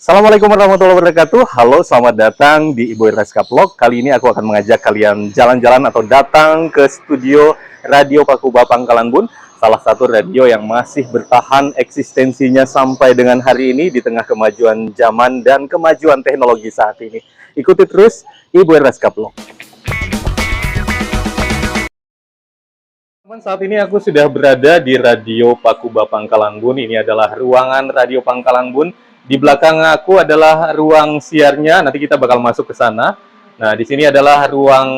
Assalamualaikum warahmatullahi wabarakatuh. Halo, selamat datang di Ibu Reska Vlog. Kali ini aku akan mengajak kalian jalan-jalan atau datang ke studio Radio Pakuba Pangkalan Bun, salah satu radio yang masih bertahan eksistensinya sampai dengan hari ini di tengah kemajuan zaman dan kemajuan teknologi saat ini. Ikuti terus Ibu Reska Vlog. Teman, saat ini aku sudah berada di Radio Pakuba Pangkalan Bun. Ini adalah ruangan Radio Pangkalan Bun. Di belakang aku adalah ruang siarnya. Nanti kita bakal masuk ke sana. Nah, di sini adalah ruang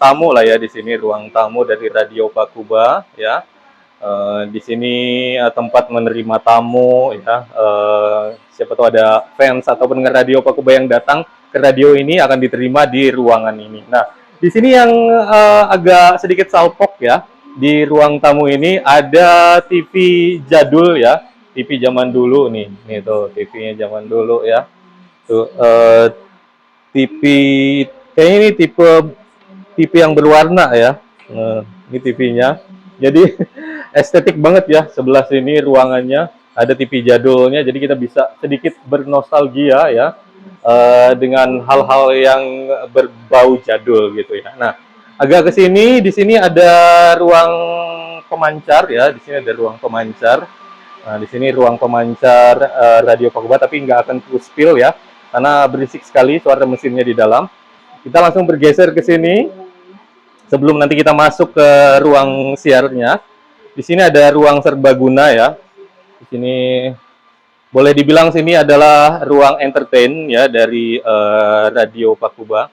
tamu lah ya. Di sini ruang tamu dari Radio Pakuba ya. Di sini tempat menerima tamu ya. Siapa tahu ada fans atau pendengar Radio Pakuba yang datang ke radio ini akan diterima di ruangan ini. Nah, di sini yang agak sedikit salpok ya. Di ruang tamu ini ada TV jadul ya. TV zaman dulu nih tuh TV-nya zaman dulu ya. Tuh TV kayaknya ini TV yang berwarna ya. Ini TV-nya. Jadi estetik banget ya. Sebelah sini ruangannya ada TV jadulnya. Jadi kita bisa sedikit bernostalgia ya dengan hal-hal yang berbau jadul gitu ya. Nah, agak ke sini, di sini ada ruang pemancar ya. Di sini ada ruang pemancar. Nah, di sini ruang pemancar Radio Pakuba, tapi nggak akan ku spill ya, karena berisik sekali suara mesinnya di dalam. Kita langsung bergeser ke sini, sebelum nanti kita masuk ke ruang siarnya. Di sini ada ruang serbaguna ya. Di sini boleh dibilang sini adalah ruang entertain ya dari Radio Pakuba.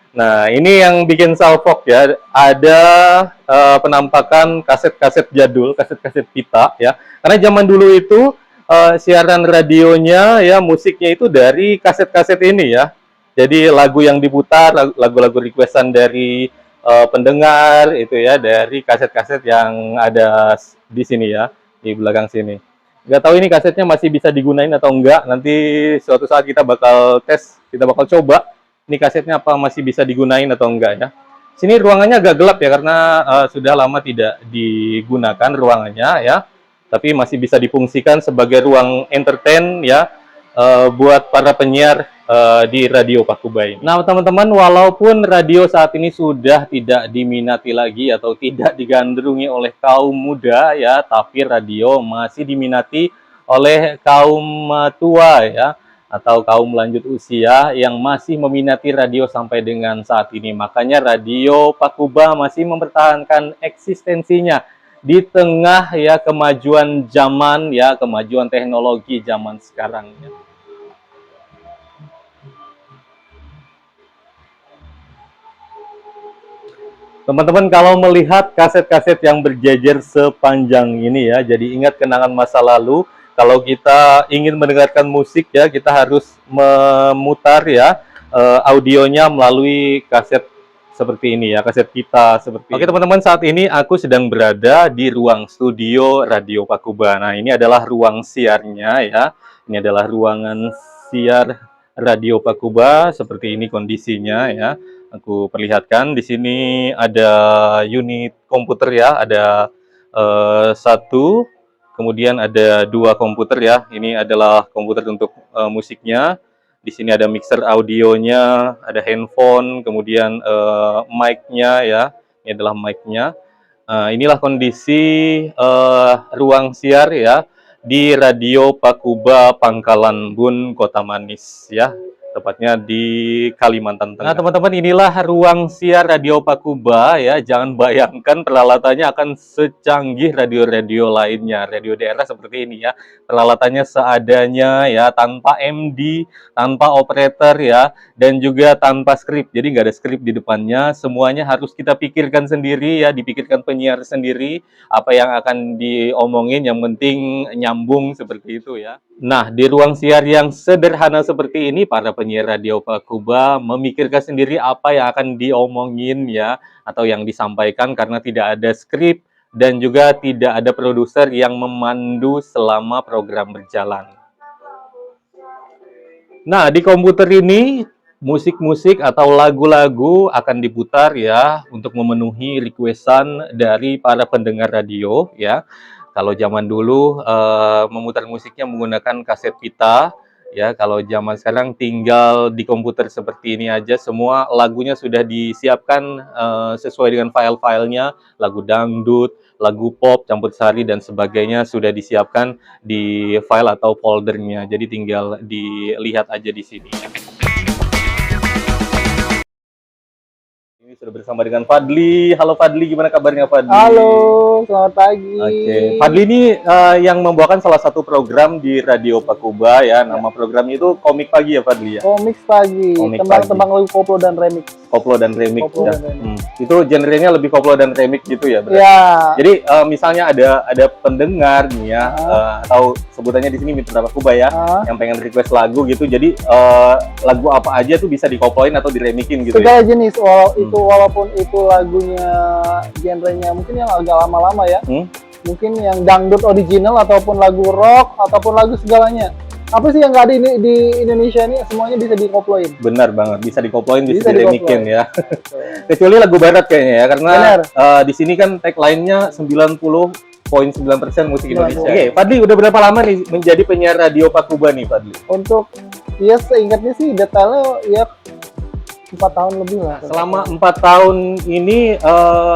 Nah, ini yang bikin salfok ya, ada penampakan kaset-kaset jadul, kaset-kaset pita ya. Karena zaman dulu itu siaran radionya ya, musiknya itu dari kaset-kaset ini ya. Jadi lagu yang diputar, lagu-lagu requestan dari pendengar itu ya, dari kaset-kaset yang ada di sini ya, di belakang sini. Nggak tahu ini kasetnya masih bisa digunain atau enggak, nanti suatu saat kita bakal tes, kita bakal coba ini kasetnya apa masih bisa digunain atau enggak ya. Sini ruangannya agak gelap ya, karena sudah lama tidak digunakan ruangannya ya. Tapi masih bisa difungsikan sebagai ruang entertain ya, buat para penyiar di Radio Pakuba ini. Nah, teman-teman, walaupun radio saat ini sudah tidak diminati lagi atau tidak digandrungi oleh kaum muda ya, tapi radio masih diminati oleh kaum tua ya, atau kaum lanjut usia yang masih meminati radio sampai dengan saat ini. Makanya Radio Pakuba masih mempertahankan eksistensinya di tengah ya kemajuan zaman ya, kemajuan teknologi zaman sekarang ya. Teman-teman, kalau melihat kaset-kaset yang berjejer sepanjang ini ya, jadi ingat kenangan masa lalu. Kalau kita ingin mendengarkan musik ya, kita harus memutar ya audionya melalui kaset seperti ini ya, kaset pita seperti ini. Oke teman-teman, saat ini aku sedang berada di ruang studio Radio Pakuba. Nah, ini adalah ruang siarnya ya. Ini adalah ruangan siar Radio Pakuba, seperti ini kondisinya ya. Aku perlihatkan di sini ada unit komputer ya, ada satu. Kemudian ada dua komputer ya. Ini adalah komputer untuk musiknya. Di sini ada mixer audionya, ada handphone, kemudian mic-nya ya. Ini adalah mic-nya. Inilah kondisi ruang siar ya di Radio Pakuba Pangkalan Bun, Kota Manis ya. Tepatnya di Kalimantan Tengah. Nah, teman-teman, inilah ruang siar Radio Pakuba ya. Jangan bayangkan peralatannya akan secanggih radio-radio lainnya, radio daerah seperti ini ya. Peralatannya seadanya ya, tanpa MD, tanpa operator ya, dan juga tanpa skrip. Jadi nggak ada skrip di depannya. Semuanya harus kita pikirkan sendiri ya, dipikirkan penyiar sendiri apa yang akan diomongin. Yang penting nyambung seperti itu ya. Nah, di ruang siar yang sederhana seperti ini, para penyiar Radio Pakuba memikirkan sendiri apa yang akan diomongin ya, atau yang disampaikan karena tidak ada skrip dan juga tidak ada produser yang memandu selama program berjalan. Nah, di komputer ini musik-musik atau lagu-lagu akan diputar ya untuk memenuhi requestan dari para pendengar radio ya. Kalau zaman dulu memutar musiknya menggunakan kaset pita ya. Kalau zaman sekarang tinggal di komputer seperti ini aja, semua lagunya sudah disiapkan sesuai dengan file-filenya, lagu dangdut, lagu pop, campur sari dan sebagainya sudah disiapkan di file atau foldernya. Jadi tinggal dilihat aja di sini. Ini sudah bersama dengan Fadli. Halo Fadli, gimana kabarnya Fadli? Halo, selamat pagi. Oke, Fadli ini yang membawakan salah satu program di Radio Pakuba ya. Nama programnya itu Komik Pagi ya Fadli ya? Komik Pagi, tembang-tembang lagu koplo dan remix. Koplo dan remix Koplo ya. dan remix. Itu genrenya lebih koplo dan remix gitu ya berarti? Ya. Jadi misalnya ada pendengar nih ya, atau sebutannya di sini mitra Pakuba ya, yang pengen request lagu gitu. Jadi lagu apa aja tuh bisa dikoploin atau diremikin gitu segala ya? jenis, walaupun itu lagunya genrenya mungkin yang agak lama-lama ya, mungkin yang dangdut original ataupun lagu rock ataupun lagu segalanya. Apa sih yang nggak ada di Indonesia ini, semuanya bisa dikoploin. Benar banget, bisa dikoploin, bisa diremikin ya. Kecuali lagu barat kayaknya ya, karena di sini kan tagline-nya 90,9% musik Indonesia. Oke, Fadli udah berapa lama nih menjadi penyiar Radio Pakuba nih Fadli? Untuk ya seingatnya sih detailnya ya 4 tahun lebih lah. Selama 4 tahun ini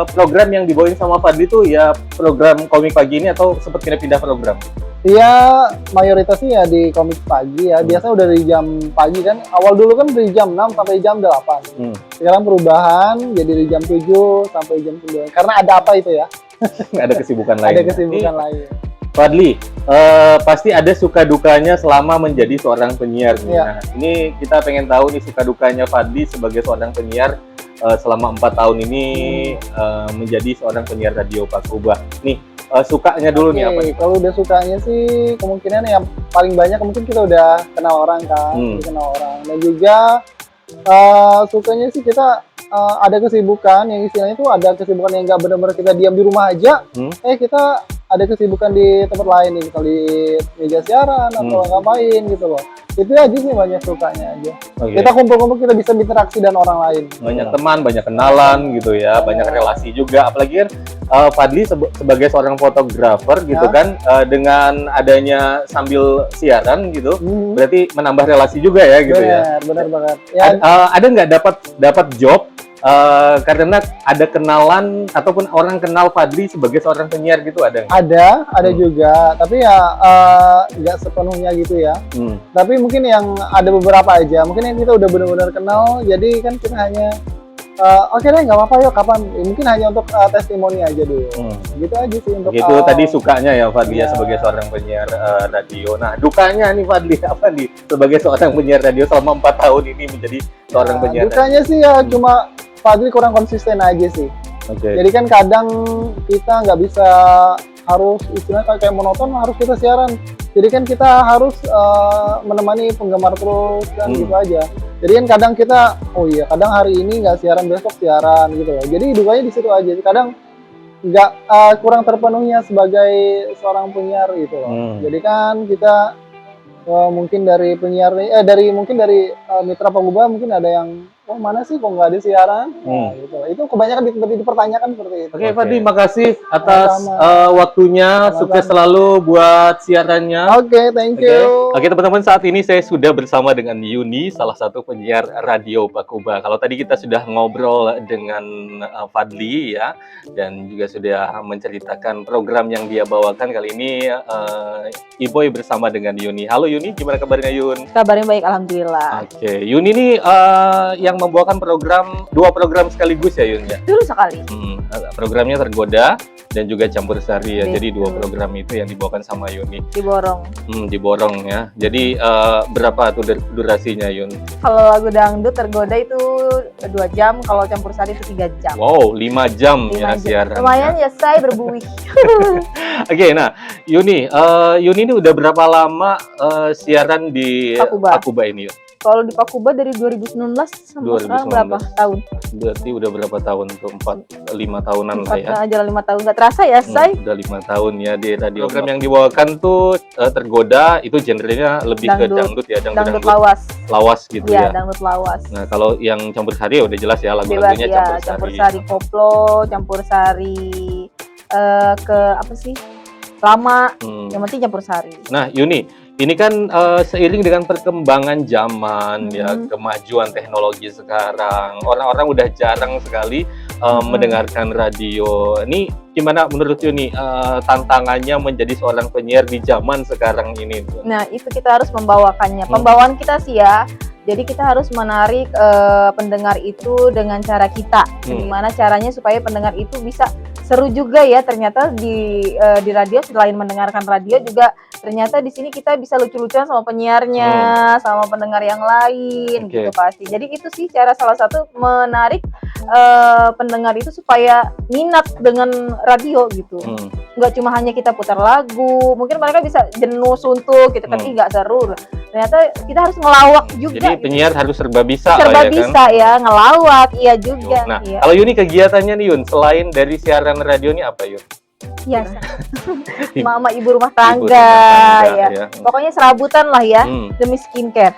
program yang dibawain sama Fadli tuh ya program Komik Pagi ini atau sempat pindah-pindah program? Iya, mayoritasnya ya di Komik Pagi ya. Biasanya udah dari jam pagi kan. Awal dulu kan dari jam 6 sampai jam 8. Sekarang perubahan jadi dari jam 7 sampai jam 9. Karena ada apa itu ya? Ada kesibukan lain. Ada kesibukan lain. Fadli, pasti ada suka dukanya selama menjadi seorang penyiar. Ya. Nah, ini kita pengen tahu nih suka dukanya Fadli sebagai seorang penyiar selama 4 tahun ini menjadi seorang penyiar Radio Pakuba. Nih, sukanya dulu nih apa nih? Kalau udah sukanya sih kemungkinan yang paling banyak mungkin kita udah kenal orang kan, kenal orang. Dan juga sukanya sih kita ada kesibukan yang istilahnya tuh ada kesibukan yang nggak benar-benar kita diam di rumah aja. Kita ada kesibukan di tempat lain nih, misalnya di meja siaran atau ngapain gitu loh. Itu aja sih banyak sukanya aja. Kita kumpul-kumpul, kita bisa berinteraksi dan orang lain. Banyak teman, banyak kenalan gitu ya, banyak relasi juga. Apalagi kan Fadli sebagai seorang fotografer gitu kan, dengan adanya sambil siaran gitu, berarti menambah relasi juga ya gitu ya. Benar banget. Ya, ada nggak dapat job karena ada kenalan ataupun orang kenal Fadli sebagai seorang penyiar gitu, ada nggak? Ada juga, tapi ya nggak sepenuhnya gitu ya. Tapi mungkin yang ada beberapa aja, mungkin yang kita udah benar-benar kenal, jadi kan kita hanya oke deh, nggak apa-apa yuk, kapan? Mungkin hanya untuk testimoni aja dulu. Gitu aja sih untuk. Itu tadi sukanya ya Fadli ya sebagai seorang penyiar radio. Nah, dukanya nih Fadli apa nih sebagai seorang penyiar radio selama 4 tahun ini menjadi seorang penyiar? Dukanya sih ya cuma Fadli kurang konsisten aja sih. Jadi kan kadang kita nggak bisa, harus istilahnya kayak monoton, harus kita siaran. Jadi kan kita harus menemani penggemar terus kan gitu aja. Jadi kan kadang kita, kadang hari ini nggak siaran, besok siaran gitu loh. Jadi dukanya di situ aja. Kadang nggak kurang terpenuhnya sebagai seorang penyiar gitu loh. Jadi kan kita mungkin dari penyiar dari mitra Pakuba mungkin ada yang mana sih kok nggak ada siaran, gitu. Itu kebanyakan dipertanyakan seperti itu. Oke, Fadli, makasih atas waktunya. Sukses selalu buat siarannya. Thank you. Oke, teman-teman, saat ini saya sudah bersama dengan Yuni, salah satu penyiar Radio Pakuba. Kalau tadi kita sudah ngobrol dengan Fadli ya, dan juga sudah menceritakan program yang dia bawakan. Kali ini Iboy bersama dengan Yuni. Halo Yuni, gimana kabarnya Yun? Kabarnya baik, alhamdulillah. Oke, Yuni ini yang membawakan 2 program sekaligus ya Yun ya? Dulu sekali. Programnya Tergoda dan juga Campur Sari ya. Betul. Jadi 2 program itu yang dibawakan sama Yuni. Diborong. Diborong ya. Jadi berapa tuh durasinya Yun? Kalau lagu dangdut Tergoda itu 2 jam, kalau Campur Sari itu 3 jam. Wow, 5 jam 5 ya jam. siaran. Lumayan ya, saya berbuih. Oke, nah Yuni, Yuni ini udah berapa lama siaran di Pakuba. Pakuba ini Yun? Kalau di Pakuba dari 2019 sampai sekarang 2019. berapa tahun? Berarti udah berapa tahun tuh? 4-5 tahunan lah ya. Jalan 5 tahun, nggak terasa ya, Say? Udah 5 tahun ya di radio. Program yang dibawakan tuh Tergoda itu genrenya lebih ke dangdut ya, Dangdut lawas. lawas gitu Iya, ya. dangdut lawas. Nah, kalau yang Campur Sari ya udah jelas ya Bebas lagu-lagunya ya, Campur Sari. Campur Sari koplo, Campur Sari ke apa sih? Lama, yang penting Campur Sari. Nah, Yuni, ini kan seiring dengan perkembangan zaman ya, kemajuan teknologi sekarang, orang-orang udah jarang sekali mendengarkan radio. Ini gimana menurut Yuni tantangannya menjadi seorang penyiar di zaman sekarang ini? Nah, itu kita harus membawakannya. Pembawaan kita sih ya. Jadi kita harus menarik pendengar itu dengan cara kita. Gimana caranya supaya pendengar itu bisa seru juga ya. Ternyata di radio selain mendengarkan radio juga ternyata di sini kita bisa lucu-lucuan sama penyiarnya, sama pendengar yang lain gitu pasti. Jadi itu sih cara salah satu menarik pendengar itu supaya minat dengan radio gitu. Nggak cuma hanya kita putar lagu, mungkin mereka bisa jenuh suntuk gitu kan, ih nggak seru. Ternyata kita harus ngelawak juga. Jadi penyiar harus serba bisa serba lah ya bisa kan? ya, ngelawak, iya juga. Nah, iya. kalau Yuni kegiatannya nih Yun, selain dari siaran radio ini apa Yun? Iya, mama ibu rumah Ibu tangga, rumah tangga, ya. ya. Pokoknya serabutan lah ya, demi skincare.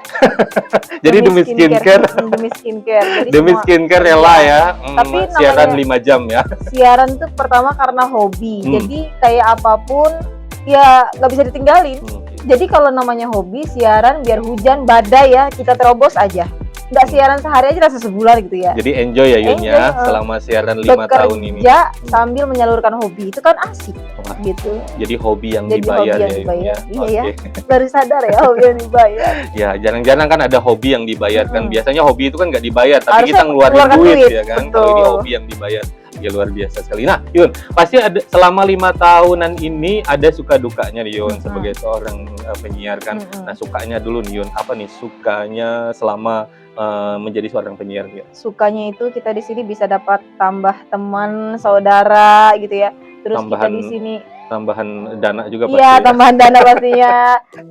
Jadi demi skincare, demi skincare. Jadi demi semua- skincare rela ya. Tapi Siaran namanya- 5 jam ya. Siaran itu pertama karena hobi, jadi kayak apapun ya nggak bisa ditinggalin. Jadi kalau namanya hobi, siaran biar hujan, badai ya, kita terobos aja. Nggak siaran sehari aja rasa sebulan gitu ya. Jadi enjoy ya Yun ya, Enjoy, selama siaran 5 tahun ini. Bekerja sambil menyalurkan hobi, itu kan asik gitu. Jadi hobi yang Jadi dibayar hobi yang ya Yun dibayar. ya. Iya ya, Oke. baru sadar ya hobi yang dibayar. Ya, jarang-jarang kan ada hobi yang dibayarkan. Biasanya hobi itu kan nggak dibayar, tapi Harusnya kita ngeluarin mengeluarkan duit duit, ya kan. Kalau ini betul. hobi yang dibayar, ya luar biasa sekali. Nah, Yun, pasti ada selama 5 tahunan ini ada suka dukanya nih Yun sebagai seorang penyiar kan. Nah, sukanya dulu nih Yun, apa nih sukanya selama menjadi seorang penyiar ya? Sukanya itu kita di sini bisa dapat tambah teman, saudara gitu ya. Terus kita di sini tambahan dana juga pasti. iya, ya? tambahan dana pastinya,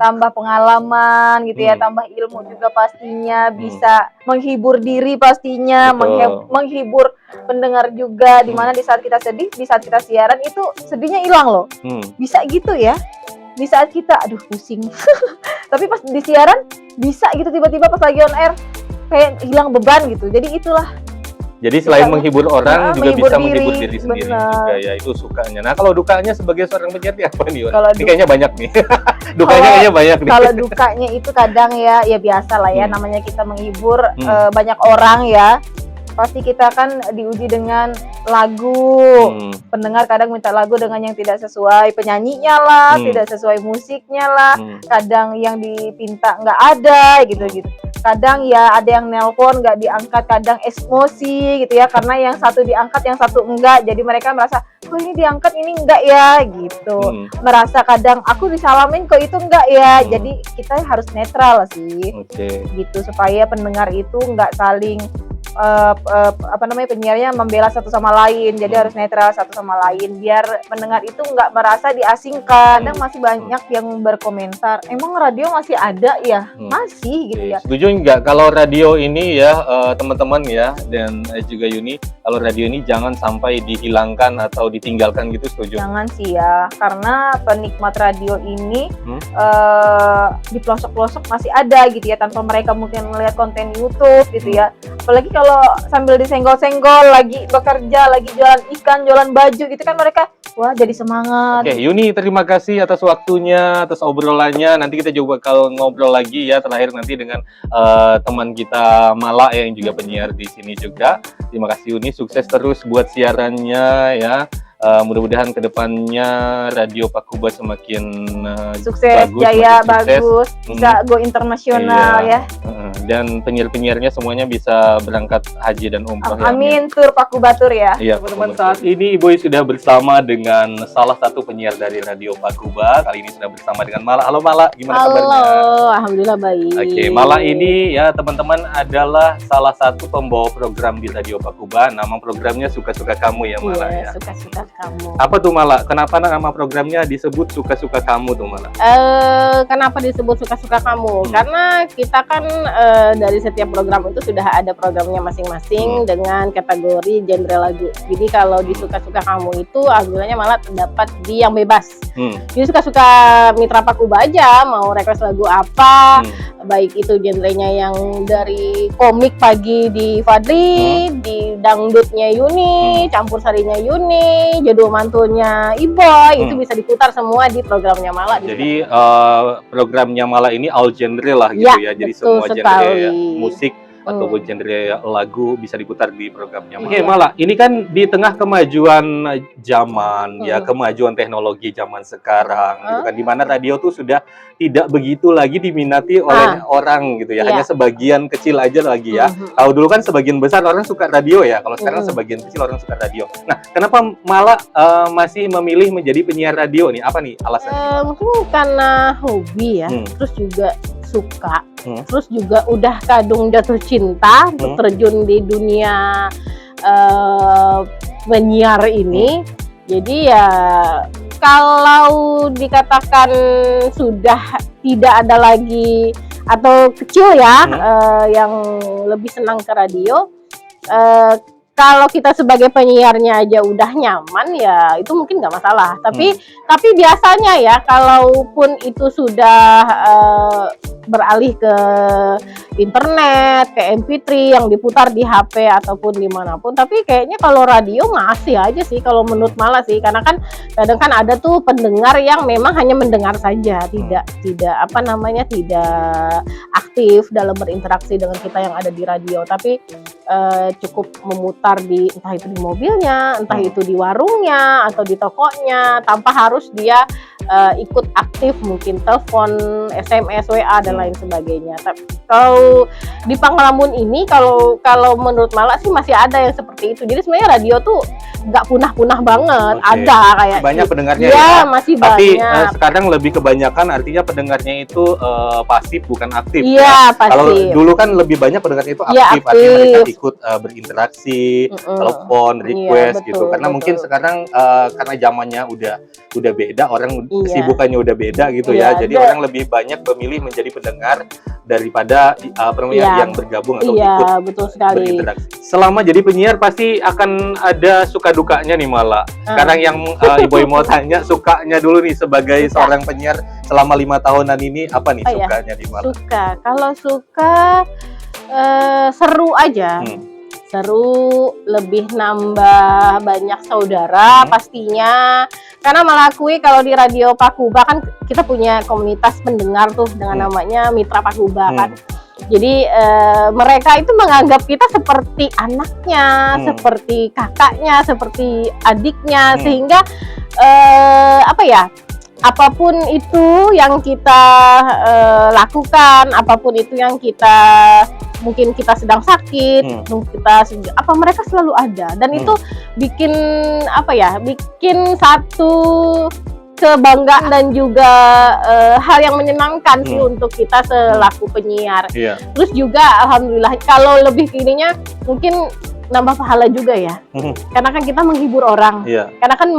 tambah pengalaman gitu ya, tambah ilmu juga pastinya, bisa menghibur diri pastinya, Betul. menghibur pendengar juga, dimana di saat kita sedih, di saat kita siaran itu sedihnya hilang loh. Bisa gitu ya. Di saat kita aduh pusing. Tapi pas di siaran bisa gitu tiba-tiba pas lagi on air kayak hilang beban gitu. Jadi itulah. Jadi selain menghibur orang juga menghibur bisa diri, menghibur diri sendiri benar. juga ya, itu sukanya. Nah, kalau dukanya sebagai seorang penyiar ini apa nih Yun? Kalau Ini kayaknya banyak nih. Dukanya kayaknya banyak nih. Kalau dukanya itu kadang ya biasa lah ya, namanya kita menghibur banyak orang ya. Pasti kita kan diuji dengan lagu. Pendengar kadang minta lagu dengan yang tidak sesuai penyanyinya lah, tidak sesuai musiknya lah. Kadang yang dipinta nggak ada gitu. Kadang ya ada yang nelpon nggak diangkat, kadang emosi gitu ya, karena yang satu diangkat yang satu enggak. Jadi mereka merasa, kok ini diangkat ini enggak ya gitu. Merasa kadang aku disalamin kok itu enggak ya. Jadi kita harus netral sih. Gitu supaya pendengar itu nggak saling penyiarnya membela satu sama lain. Jadi harus netral satu sama lain biar pendengar itu nggak merasa diasingkan. Dan masih banyak yang berkomentar, emang radio masih ada ya? Masih gitu ya. Setuju nggak kalau radio ini ya teman-teman ya, dan juga Yuni, kalau radio ini jangan sampai dihilangkan atau ditinggalkan gitu, setuju? Jangan sih ya, karena penikmat radio ini di pelosok-pelosok masih ada gitu ya, tanpa mereka mungkin melihat konten YouTube gitu ya. Apalagi kalau sambil disenggol-senggol lagi bekerja, lagi jualan ikan, jualan baju gitu kan, mereka wah jadi semangat. Oke, Yuni, terima kasih atas waktunya, atas obrolannya. Nanti kita juga bakal ngobrol lagi ya terakhir nanti dengan teman kita Mala yang juga penyiar di sini juga. Terima kasih Yuni, sukses terus buat siarannya ya. mudah-mudahan kedepannya Radio Pakuba semakin sukses, bagus, jaya, sukses. bagus, bisa go internasional Iya. ya. Dan penyiar-penyiarnya semuanya bisa berangkat haji dan umroh. Ya, Amin, tur Pakuba tur ya. Iya, teman-teman, saat ini Iboy sudah bersama dengan salah satu penyiar dari Radio Pakuba. Kali ini sudah bersama dengan Mala. Halo Mala, gimana kabarnya? Halo, alhamdulillah baik. Oke, Mala ini ya teman-teman adalah salah satu pembawa program di Radio Pakuba. Nama programnya Suka-Suka Kamu ya Mala ya. Suka-suka kamu. Apa tuh Mala? Kenapa nama programnya disebut Suka-Suka Kamu tuh Mala? Kenapa disebut Suka-Suka Kamu? Karena kita kan dari setiap program itu sudah ada programnya masing-masing dengan kategori genre lagu. Jadi kalau di Suka-Suka Kamu itu alhamdulillahnya malah terdapat di yang bebas. Jadi suka-suka Mitra Pakuba aja, mau request lagu apa, baik itu genrenya yang dari komik pagi di Fadli, di dangdutnya Yuni, campur sarinya Yuni, jadul mantunya Iboy, itu bisa diputar semua di programnya Mala. Jadi programnya Mala ini all genre lah gitu ya. Jadi betul semua genre sekali. ya, musik ataupun genre lagu bisa diputar di programnya. Oke, Mala, ini kan di tengah kemajuan zaman ya, kemajuan teknologi zaman sekarang gitu kan, di mana radio tuh sudah tidak begitu lagi diminati oleh orang gitu ya, hanya sebagian kecil aja lagi ya. Kalau dulu kan sebagian besar orang suka radio ya, kalau sekarang sebagian kecil orang suka radio. Nah, kenapa Mala masih memilih menjadi penyiar radio nih? Apa nih alasannya? Mungkin karena hobi ya, terus juga suka, terus juga udah kadung jatuh cinta untuk terjun di dunia menyiar ini. Jadi ya kalau dikatakan sudah tidak ada lagi atau kecil ya yang lebih senang ke radio, kalau kita sebagai penyiarnya aja udah nyaman ya itu mungkin nggak masalah. Tapi biasanya ya kalaupun itu sudah beralih ke internet, ke MP3 yang diputar di HP ataupun dimanapun, tapi kayaknya kalau radio masih aja sih kalau menurut Mala sih, karena kan kadang kan ada tuh pendengar yang memang hanya mendengar saja, tidak aktif dalam berinteraksi dengan kita yang ada di radio, tapi cukup memutar di entah itu di mobilnya, entah itu di warungnya atau di tokonya, tanpa harus dia ikut aktif mungkin telepon, SMS, WA dan lain sebagainya. Tapi kalau di Pangelamun ini kalau menurut Mala sih masih ada yang seperti itu. Jadi sebenarnya radio tuh nggak punah-punah banget, ada kayak banyak pendengarnya ya, tapi masih banyak. sekarang lebih kebanyakan artinya pendengarnya itu pasif bukan aktif. Iya, pasif. Kalau dulu kan lebih banyak pendengarnya itu aktif, artinya mereka ikut berinteraksi, telepon, request gitu. Karena mungkin sekarang karena zamannya udah beda, orang kesibukannya udah beda gitu ya. Jadi orang lebih banyak memilih menjadi pendengar daripada penyiar yang bergabung atau ikut betul sekali. berinteraksi. Selama jadi penyiar pasti akan ada suka dukanya nih Mala. Sekarang yang Iboy mau tanya, sukanya dulu nih sebagai seorang penyiar selama 5 tahunan ini apa nih sukanya di Mala? Suka, kalau suka seru aja. Seru, lebih nambah banyak saudara pastinya. Karena melakui kalau di Radio Pakuba kan kita punya komunitas pendengar tuh dengan namanya Mitra Pakuba kan. Jadi mereka itu menganggap kita seperti anaknya, seperti kakaknya, seperti adiknya, sehingga apapun itu yang kita lakukan, apapun itu yang mungkin kita sedang sakit, mereka selalu ada, dan itu bikin satu kebanggaan dan juga hal yang menyenangkan sih untuk kita selaku penyiar. Terus juga alhamdulillah kalau lebih ininya mungkin nambah pahala juga ya, karena kan kita menghibur orang. Karena kan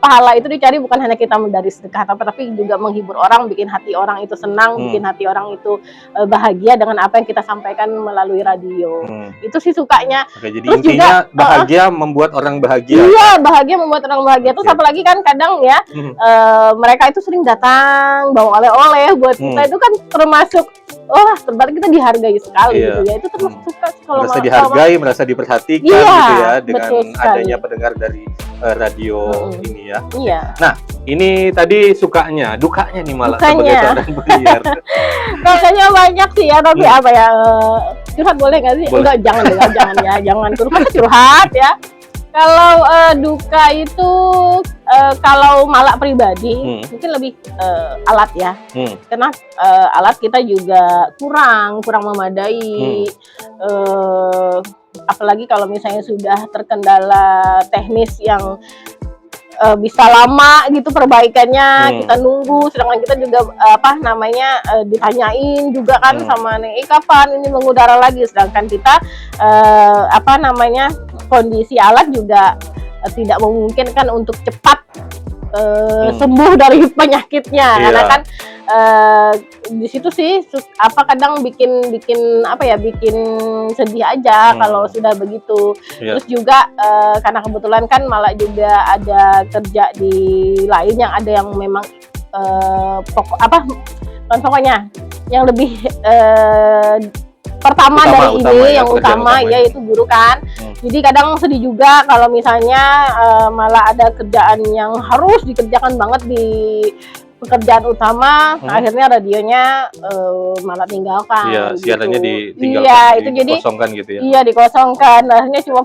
pahala itu dicari bukan hanya kita dari sedekah tapi juga menghibur orang, bikin hati orang itu senang, bikin hati orang itu bahagia dengan apa yang kita sampaikan melalui radio. Itu sih sukanya. Jadi terus intinya juga, bahagia membuat orang bahagia. Iya, bahagia membuat orang bahagia. Terus apalagi kan kadang ya mereka itu sering datang bawa oleh-oleh buat kita, itu kan termasuk berarti kita dihargai sekali gitu ya. Itu termasuk suka kalau merasa dihargai, merasa diperhatikan gitu ya dengan adanya pendengar dari radio ini ya. Nah, ini tadi sukanya, dukanya nih Mala sebagai seorang penyiar. Rasanya banyak sih ya, tapi curhat boleh nggak sih? Boleh. Enggak, jangan curhat ya. Kalau duka itu kalau Malak pribadi mungkin lebih alat ya, karena alat kita juga kurang memadai. Apalagi kalau misalnya sudah terkendala teknis yang bisa lama gitu perbaikannya, kita nunggu, sedangkan kita juga ditanyain juga kan sama nih, kapan ini mengudara lagi, sedangkan kita kondisi alat juga tidak memungkinkan untuk cepat sembuh dari penyakitnya, karena kan di situ sih kadang bikin sedih aja kalau sudah begitu. Terus juga karena kebetulan kan Malak juga ada kerja di lain yang ada yang memang pokoknya yang lebih pertama dari ini yang utama ya itu guru kan. Jadi kadang sedih juga kalau misalnya malah ada kerjaan yang harus dikerjakan banget di pekerjaan utama, akhirnya radionya malah tinggalkan. Iya, siarannya gitu. ditinggalkan, iya, itu jadi dikosongkan gitu ya. Iya, dikosongkan. Akhirnya cuma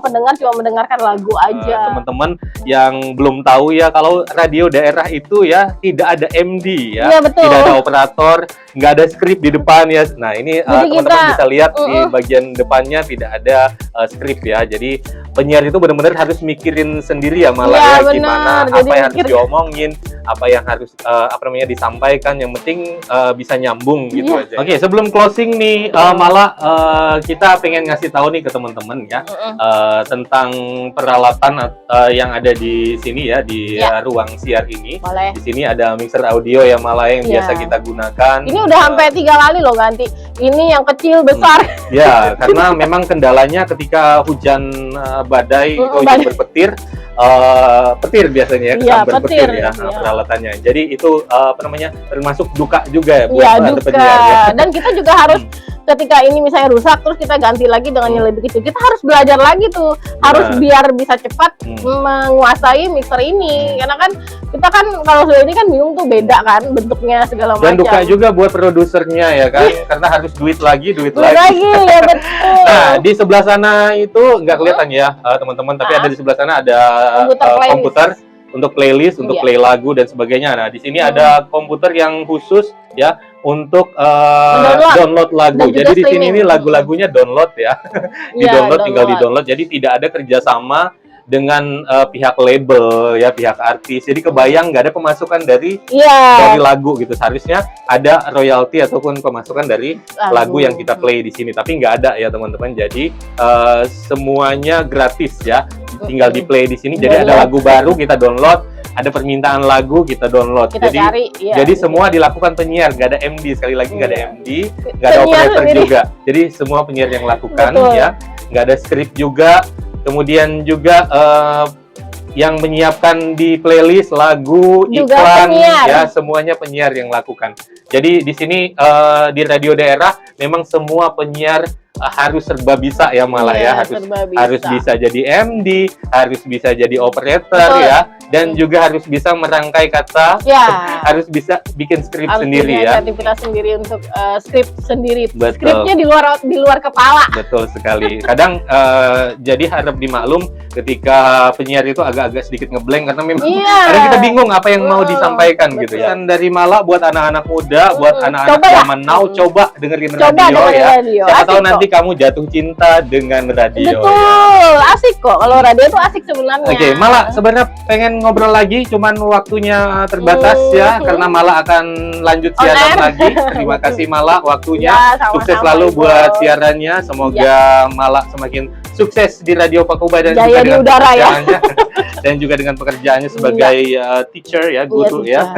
mendengarkan lagu aja. Teman-teman yang belum tahu ya, kalau radio daerah itu ya tidak ada MD ya, iya, betul. Tidak ada operator, nggak ada skrip di depan ya. Nah ini teman-teman bisa lihat di bagian depannya tidak ada skrip ya. Jadi penyiar itu benar-benar harus mikirin sendiri ya, malah ya, gimana, jadi apa yang harus diomongin, apa yang harus disampaikan, yang penting bisa nyambung gitu aja. Oke, sebelum closing nih malah kita pengen ngasih tahu nih ke teman-teman ya tentang peralatan yang ada di sini ya, di ruang siar ini. Boleh. Di sini ada mixer audio ya malah yang biasa kita gunakan. Ini udah sampai 3 kali loh ganti. Ini yang kecil besar. Ya, karena memang kendalanya ketika hujan badai, hujan berpetir, petir biasanya ya, berpetir ya peralatannya. Jadi itu termasuk duka juga ya buat penyiar ya. Dan kita juga harus ketika ini misalnya rusak terus kita ganti lagi dengan yang lebih kecil, kita harus belajar lagi tuh, harus biar bisa cepat menguasai mixer ini, karena kan kita kan kalau sudah ini kan bingung tuh beda kan bentuknya segala macam. Dan duka juga buat produsernya ya kan, karena harus duit lagi ya betul. Nah di sebelah sana itu nggak kelihatan ya teman-teman, tapi ada di sebelah sana ada komputer untuk playlist, untuk play lagu dan sebagainya. Nah di sini ada komputer yang khusus ya untuk download lagu. Jadi di sini ini lagu-lagunya download ya, di-download, tinggal di-download. Jadi tidak ada kerjasama dengan pihak label ya, pihak artis. Jadi kebayang nggak ada pemasukan dari lagu gitu. Seharusnya ada royalti ataupun pemasukan dari lagu yang kita play di sini. Tapi nggak ada ya teman-teman. Jadi semuanya gratis ya. Tinggal di play di sini. Jadi ada lagu baru kita download, ada permintaan lagu kita download. Kita cari, jadi semua dilakukan penyiar, nggak ada MD, sekali lagi nggak ada MD, nggak ada operator juga. Jadi semua penyiar yang lakukan ya, nggak ada skrip juga. Kemudian juga yang menyiapkan di playlist lagu, iklan ya, semuanya penyiar yang lakukan. Jadi di sini di radio daerah memang semua penyiar harus serba bisa ya malah ya, harus bisa jadi MD, harus bisa jadi operator ya, dan juga harus bisa merangkai kata, harus bisa bikin skrip sendiri ya. Kreativitas sendiri untuk skrip sendiri. Betul. Skripnya di luar kepala. Betul sekali. Kadang jadi harap dimaklum ketika penyiar itu agak-agak sedikit ngeblank karena memang kadang kita bingung apa yang mau disampaikan gitu ya. Dan dari Malak buat anak-anak muda, buat anak-anak zaman now, coba dengerin radio ya. Siapa tahu nanti kamu jatuh cinta dengan radio. Betul, asik kok. Kalau radio itu asik sebenarnya. Oke, Malak sebenarnya pengen ngobrol lagi, cuman waktunya terbatas ya, karena Malak akan lanjut siaran lagi. Terima kasih Malak waktunya. Sukses selalu buat siarannya. Semoga Malak semakin sukses di Radio Pakuba dan juga dengan pekerjaannya dan juga dengan pekerjaannya sebagai teacher ya, guru ya.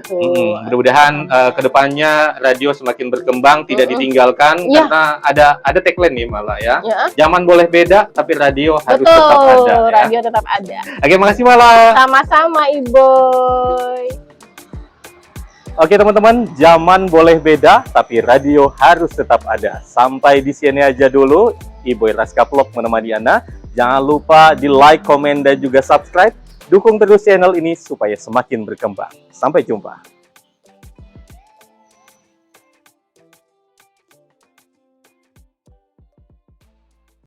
Mudah-mudahan kedepannya radio semakin berkembang, tidak ditinggalkan karena ada tagline nih malah ya. Zaman boleh beda, tapi radio harus tetap ada. Radio tetap ada. Oke, makasih Malak. Sama-sama Iboy. Oke teman-teman, zaman boleh beda, tapi radio harus tetap ada. Sampai di sini aja dulu. Iboy Raskavlog menemani Anda. Jangan lupa di like, komen, dan juga subscribe. Dukung terus channel ini supaya semakin berkembang. Sampai jumpa.